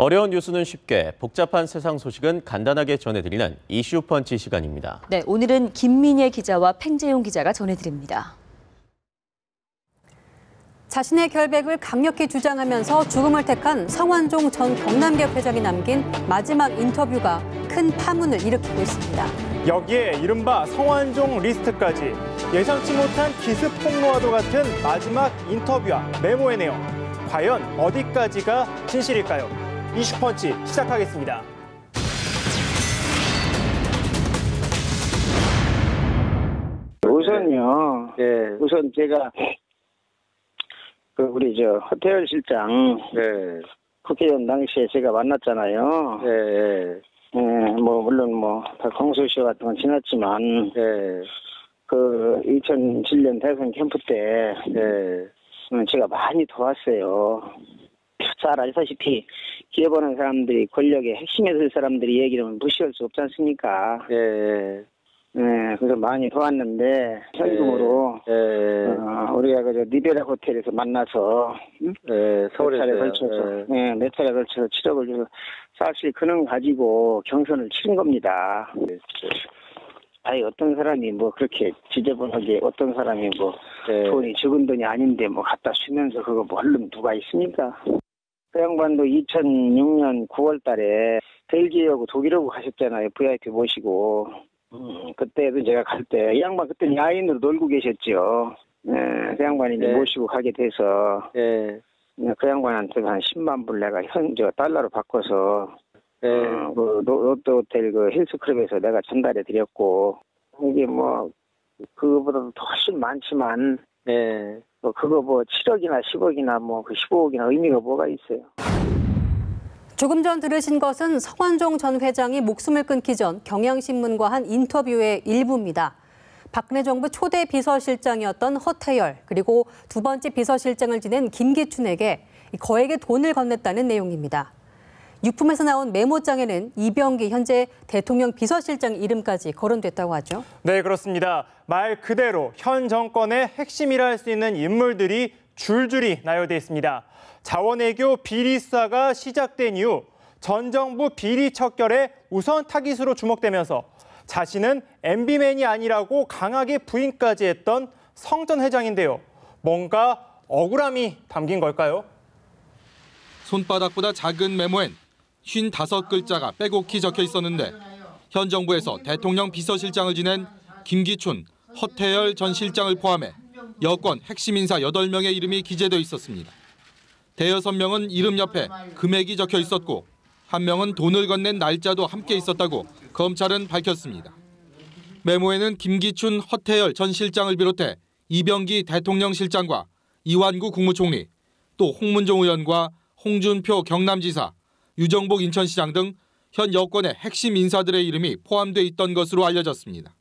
어려운 뉴스는 쉽게, 복잡한 세상 소식은 간단하게 전해드리는 이슈 펀치 시간입니다. 네, 오늘은 김민예 기자와 팽재용 기자가 전해드립니다. 자신의 결백을 강력히 주장하면서 죽음을 택한 성완종 전 경남기업 회장이 남긴 마지막 인터뷰가 큰 파문을 일으키고 있습니다. 여기에 이른바 성완종 리스트까지 예상치 못한 기습 폭로와도 같은 마지막 인터뷰와 메모의 내용. 과연 어디까지가 진실일까요? 이슈펀치 시작하겠습니다. 우선요. 우선 제가 우리 허태열 실장 국회의원 당시에 제가 만났잖아요. 물론 공소시효 같은 건 지났지만 2007년 대선 캠프 때 제가 많이 도왔어요. 잘 아시다시피 기업하는 사람들이 권력의 핵심에 들 사람들이 얘기하면 무시할 수 없지 않습니까? 그래서 많이 도왔는데 현금으로 우리가 리베라 호텔에서 만나서 몇 차례 걸쳐서 7억을 줘서 사실 그는 가지고 경선을 치른 겁니다. 아니 어떤 사람이 그렇게 지저분하게 어떤 사람이 돈이 적은 돈이 아닌데 갖다 주면서 그거 얼른 누가 있습니까? 그 양반도 2006년 9월 달에 벨기에하고 독일하고 가셨잖아요. VIP 모시고. 그때도 제가 갈 때 이 양반 그때는 야인으로 놀고 계셨죠. 그 양반이 이제 모시고 가게 돼서 그 양반한테 한 10만 불 내가 달러로 바꿔서 롯데호텔 힐스클럽에서 내가 전달해 드렸고 이게 그거보다도 훨씬 많지만 그거 7억이나 10억이나 15억이나 의미가 뭐가 있어요. 조금 전 들으신 것은 성완종 전 회장이 목숨을 끊기 전 경향신문과 한 인터뷰의 일부입니다. 박근혜 정부 초대 비서실장이었던 허태열, 그리고 두 번째 비서실장을 지낸 김기춘에게 거액의 돈을 건넸다는 내용입니다. 유품에서 나온 메모장에는 이병기 현재 대통령 비서실장 이름까지 거론됐다고 하죠. 네, 그렇습니다. 말 그대로 현 정권의 핵심이라 할 수 있는 인물들이 줄줄이 나열돼 있습니다. 자원외교 비리 수사가 시작된 이후 전 정부 비리 척결에 우선 타깃으로 주목되면서 자신은 MB맨이 아니라고 강하게 부인까지 했던 성 전 회장인데요. 뭔가 억울함이 담긴 걸까요? 손바닥보다 작은 메모엔 55글자가 빼곡히 적혀 있었는데 현 정부에서 대통령 비서실장을 지낸 김기춘, 허태열 전 실장을 포함해 여권 핵심 인사 8명의 이름이 기재돼 있었습니다. 대여섯 명은 이름 옆에 금액이 적혀 있었고 한 명은 돈을 건넨 날짜도 함께 있었다고 검찰은 밝혔습니다. 메모에는 김기춘, 허태열 전 실장을 비롯해 이병기 대통령 실장과 이완구 국무총리, 또 홍문종 의원과 홍준표 경남지사, 유정복 인천시장 등 현 여권의 핵심 인사들의 이름이 포함돼 있던 것으로 알려졌습니다.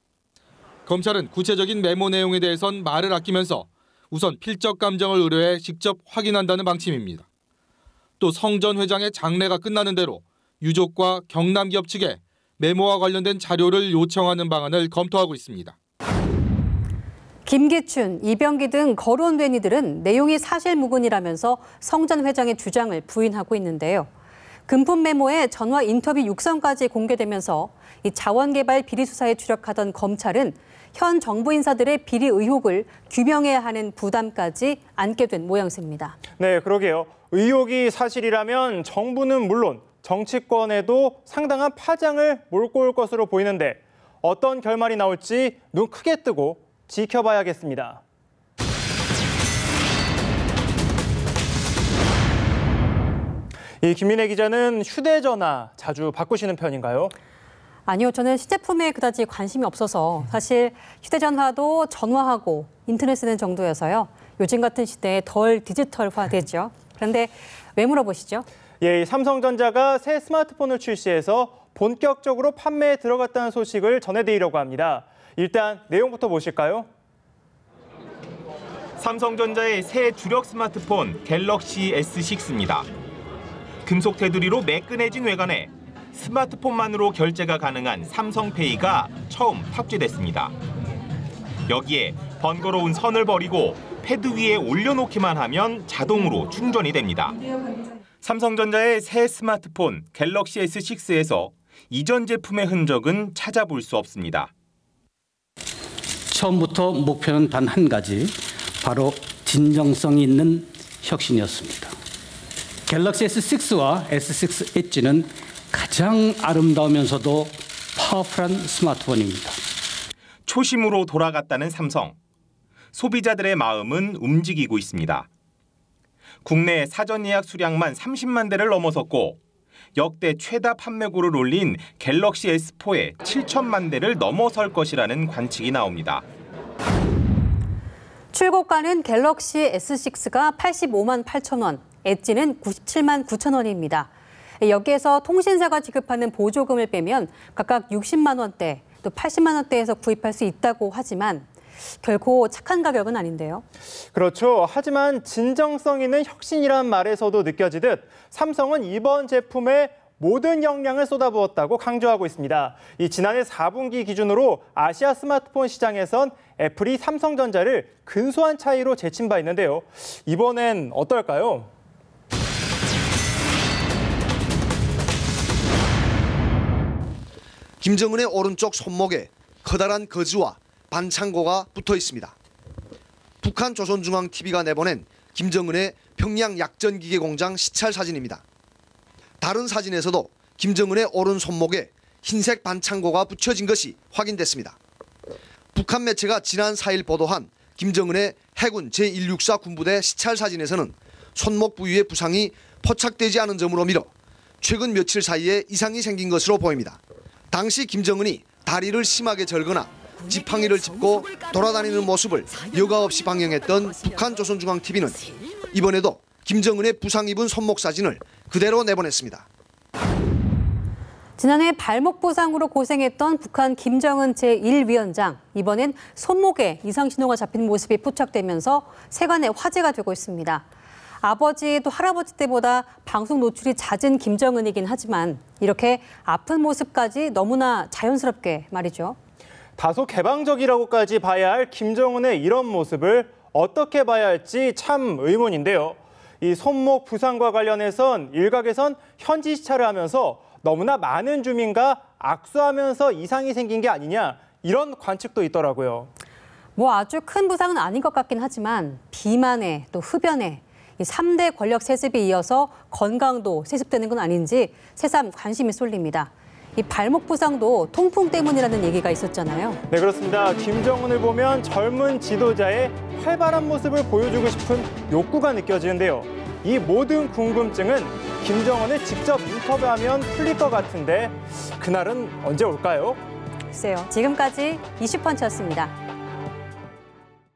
검찰은 구체적인 메모 내용에 대해선 말을 아끼면서 우선 필적 감정을 의뢰해 직접 확인한다는 방침입니다. 또 성 전 회장의 장례가 끝나는 대로 유족과 경남기업 측에 메모와 관련된 자료를 요청하는 방안을 검토하고 있습니다. 김기춘, 이병기 등 거론된 이들은 내용이 사실무근이라면서 성 전 회장의 주장을 부인하고 있는데요. 금품 메모에 전화 인터뷰 육성까지 공개되면서 이 자원개발 비리 수사에 추력하던 검찰은 현 정부 인사들의 비리 의혹을 규명해야 하는 부담까지 안게 된 모양새입니다. 네, 그러게요. 의혹이 사실이라면 정부는 물론 정치권에도 상당한 파장을 몰고 올 것으로 보이는데 어떤 결말이 나올지 눈 크게 뜨고 지켜봐야겠습니다. 이 김민혜 기자는 휴대전화 자주 바꾸시는 편인가요? 아니요, 저는 시제품에 그다지 관심이 없어서 사실 휴대전화도 전화하고 인터넷 쓰는 정도여서요. 요즘 같은 시대에 덜 디지털화되죠. 그런데 왜 물어보시죠? 예, 삼성전자가 새 스마트폰을 출시해서 본격적으로 판매에 들어갔다는 소식을 전해드리려고 합니다. 일단 내용부터 보실까요? 삼성전자의 새 주력 스마트폰 갤럭시 S6입니다. 금속 테두리로 매끈해진 외관에 스마트폰만으로 결제가 가능한 삼성페이가 처음 탑재됐습니다. 여기에 번거로운 선을 버리고 패드 위에 올려놓기만 하면 자동으로 충전이 됩니다. 삼성전자의 새 스마트폰 갤럭시 S6에서 이전 제품의 흔적은 찾아볼 수 없습니다. 처음부터 목표는 단 한 가지, 바로 진정성 있는 혁신이었습니다. 갤럭시 S6와 S6 엣지는 가장 아름다우면서도 파워풀한 스마트폰입니다. 초심으로 돌아갔다는 삼성. 소비자들의 마음은 움직이고 있습니다. 국내 사전 예약 수량만 30만 대를 넘어섰고 역대 최다 판매고를 올린 갤럭시 S4에 7천만 대를 넘어설 것이라는 관측이 나옵니다. 출고가는 갤럭시 S6가 85만 8천 원, 엣지는 97만 9천 원입니다. 여기에서 통신사가 지급하는 보조금을 빼면 각각 60만 원대, 또 80만 원대에서 구입할 수 있다고 하지만 결코 착한 가격은 아닌데요. 그렇죠. 하지만 진정성 있는 혁신이란 말에서도 느껴지듯 삼성은 이번 제품에 모든 역량을 쏟아부었다고 강조하고 있습니다. 이 지난해 4분기 기준으로 아시아 스마트폰 시장에선 애플이 삼성전자를 근소한 차이로 제친 바 있는데요. 이번엔 어떨까요? 김정은의 오른쪽 손목에 커다란 거즈와 반창고가 붙어 있습니다. 북한 조선중앙TV가 내보낸 김정은의 평양 약전기계 공장 시찰 사진입니다. 다른 사진에서도 김정은의 오른 손목에 흰색 반창고가 붙여진 것이 확인됐습니다. 북한 매체가 지난 4일 보도한 김정은의 해군 제164 군부대 시찰 사진에서는 손목 부위의 부상이 포착되지 않은 점으로 미뤄 최근 며칠 사이에 이상이 생긴 것으로 보입니다. 당시 김정은이 다리를 심하게 절거나 지팡이를 짚고 돌아다니는 모습을 여과 없이 방영했던 북한 조선중앙TV는 이번에도 김정은의 부상 입은 손목 사진을 그대로 내보냈습니다. 지난해 발목 부상으로 고생했던 북한 김정은 제1위원장, 이번엔 손목에 이상 신호가 잡힌 모습이 포착되면서 세간의 화제가 되고 있습니다. 아버지 또 할아버지 때보다 방송 노출이 잦은 김정은이긴 하지만 이렇게 아픈 모습까지 너무나 자연스럽게 말이죠. 다소 개방적이라고까지 봐야 할 김정은의 이런 모습을 어떻게 봐야 할지 참 의문인데요. 이 손목 부상과 관련해선 일각에선 현지 시찰을 하면서 너무나 많은 주민과 악수하면서 이상이 생긴 게 아니냐 이런 관측도 있더라고요. 뭐 아주 큰 부상은 아닌 것 같긴 하지만 비만에 또 흡연에 이 3대 권력 세습에 이어서 건강도 세습되는 건 아닌지 새삼 관심이 쏠립니다. 이 발목 부상도 통풍 때문이라는 얘기가 있었잖아요. 네, 그렇습니다. 김정은을 보면 젊은 지도자의 활발한 모습을 보여주고 싶은 욕구가 느껴지는데요. 이 모든 궁금증은 김정은을 직접 인터뷰하면 풀릴 것 같은데 그날은 언제 올까요? 글쎄요. 지금까지 이슈펀치였습니다.